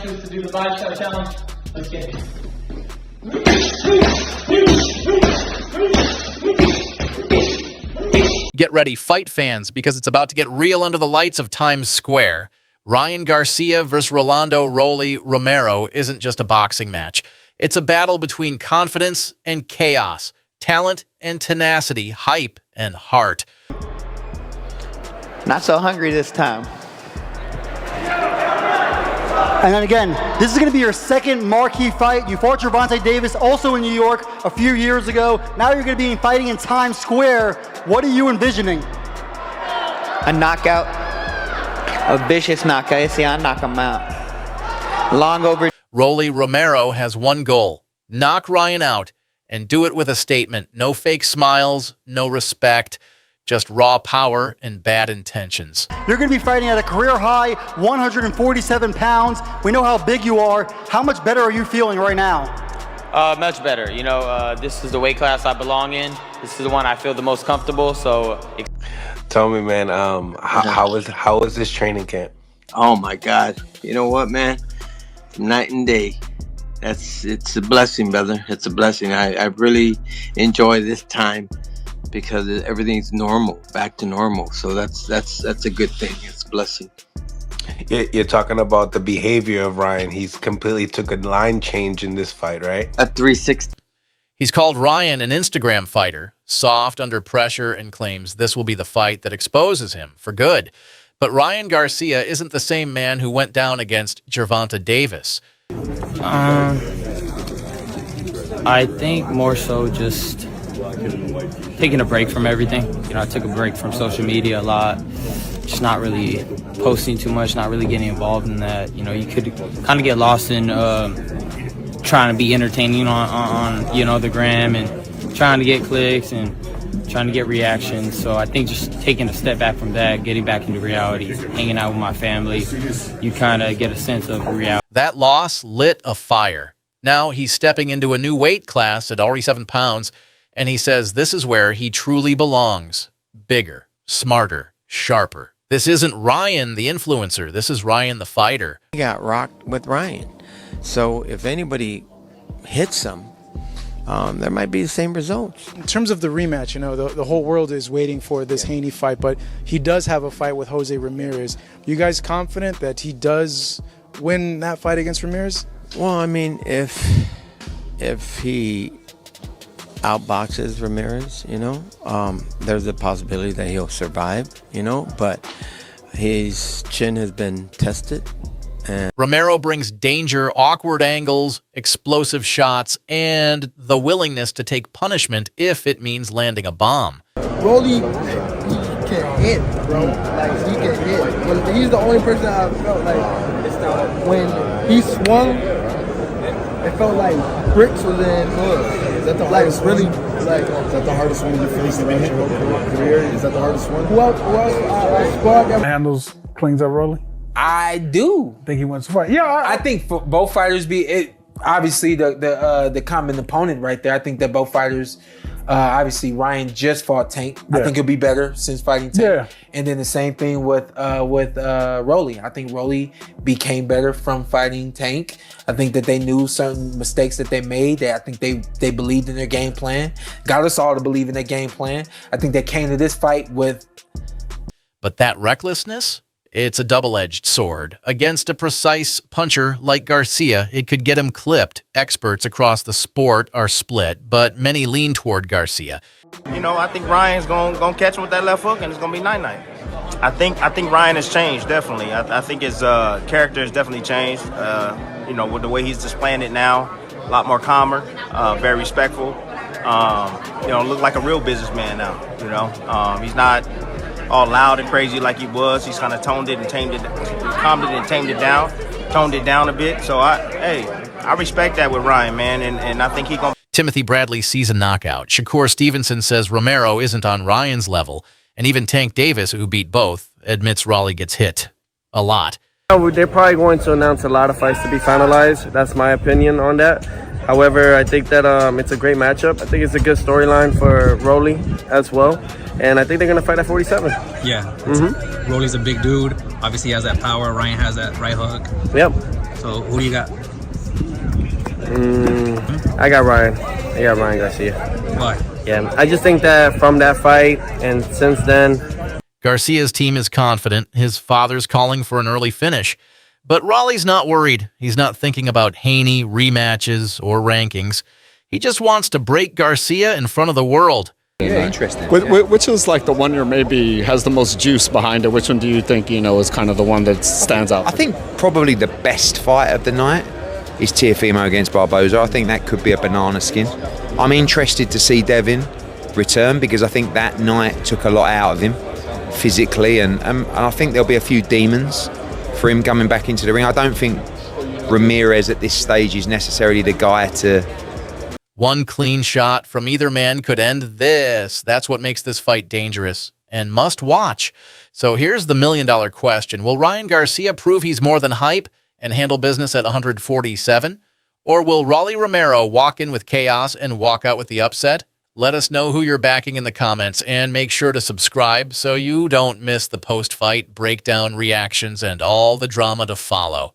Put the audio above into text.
choose to do the body shot challenge. Let's get it. Get ready, fight fans, because it's about to get real under the lights of Times Square. Ryan Garcia versus Rolando Romero isn't just a boxing match. It's a battle between confidence and chaos, talent and tenacity, hype and heart. Not so hungry this time. And then again, this is going to be your second marquee fight. You fought Gervonta Davis also in New York a few years ago. Now you're going to be fighting in Times Square. What are you envisioning? A knockout. A vicious knockout. See, I knock him out. Long over. Romero has one goal: knock Ryan out and do it with a statement. No fake smiles, no respect, just raw power and bad intentions. You're going to be fighting at a career high 147 pounds. We know how big you are. How much better are you feeling right now? Much better. You know, this is the weight class I belong in. This is the one I feel the most comfortable. So, tell me, man, how was this training camp? Oh my God! You know what, man? Night and day. It's a blessing, brother. It's a blessing. I really enjoy this time because everything's normal, back to normal. So that's a good thing. It's a blessing. You're talking about the behavior of Ryan. He's completely took a line change in this fight, right? A 360. He's called Ryan an Instagram fighter, soft under pressure, and claims this will be the fight that exposes him for good. But Ryan Garcia isn't the same man who went down against Gervonta Davis. I think more so just taking a break from everything. You know, I took a break from social media a lot, just not really posting too much, not really getting involved in that. You know, you could kind of get lost in trying to be entertaining on you know, the gram and trying to get clicks and trying to get reactions. So I think just taking a step back from that, getting back into reality, hanging out with my family, you kind of get a sense of reality. That loss lit a fire. Now he's stepping into a new weight class at 47 pounds, and he says this is where he truly belongs. Bigger, smarter, sharper. This isn't Ryan the influencer. This is Ryan the fighter. He got rocked with Ryan. So if anybody hits him, there might be the same results. In terms of the rematch, you know, the whole world is waiting for this Haney fight, but he does have a fight with Jose Ramirez. You guys confident that he does win that fight against Ramirez? Well, I mean, if he outboxes Ramirez, you know, there's a possibility that he'll survive, you know, but his chin has been tested. And Romero brings danger, awkward angles, explosive shots, and the willingness to take punishment if it means landing a bomb. Rolly, he can hit, bro. Like, he can hit. He's the only person I felt like when he swung, it felt like bricks was in hood. Is that the hardest one? Is that the hardest one you faced in your career? Is that the hardest one? Who else squad that Handles, cleans up Rolly? I do Think he wants to fight? Yeah, I think for both fighters obviously the common opponent right there. I think that both fighters, obviously Ryan just fought Tank. Yeah. I think he'll be better since fighting Tank. Yeah. And then the same thing with Rolly. I think Rolly became better from fighting Tank. I think that they knew certain mistakes that they made. I think they believed in their game plan. Got us all to believe in their game plan. I think they came to this fight with. But that recklessness? It's a double-edged sword. Against a precise puncher like Garcia, it could get him clipped. Experts across the sport are split, but many lean toward Garcia. You know, I think Ryan's gonna catch him with that left hook, and it's gonna be night-night. I think Ryan has changed, definitely. I think his character has definitely changed. You know, with the way he's displaying it now, a lot more calmer, very respectful. You know, look like a real businessman now. You know, he's not all loud and crazy like he was. He's kind of calmed it and tamed it down a bit. So I respect that with Ryan, man, and I think he's gonna. Timothy Bradley sees a knockout. Shakur Stevenson says Romero isn't on Ryan's level, and even Tank Davis, who beat both, admits Raleigh gets hit a lot. They're probably going to announce a lot of fights to be finalized. That's my opinion on that. However, I think that it's a great matchup. I think it's a good storyline for Rolly as well. And I think they're going to fight at 47. Yeah. Rolly's a big dude. Obviously, he has that power. Ryan has that right hook. Yep. So, who do you got? I got Ryan. I got Ryan Garcia. Why? Yeah, I just think that from that fight and since then, Garcia's team is confident. His father's calling for an early finish. But Raleigh's not worried. He's not thinking about Haney, rematches, or rankings. He just wants to break Garcia in front of the world. Yeah, interesting. Which is like the one you're maybe has the most juice behind it? Which one do you think, is kind of the one that stands out? I think probably the best fight of the night is Teofimo against Barboza. I think that could be a banana skin. I'm interested to see Devin return because I think that night took a lot out of him physically, and I think there'll be a few demons for him coming back into the ring. I don't think Ramirez at this stage is necessarily the guy to... One clean shot from either man could end this. That's what makes this fight dangerous and must watch. So here's the million-dollar question. Will Ryan Garcia prove he's more than hype and handle business at 147? Or will Rolly Romero walk in with chaos and walk out with the upset? Let us know who you're backing in the comments, and make sure to subscribe so you don't miss the post-fight breakdown reactions and all the drama to follow.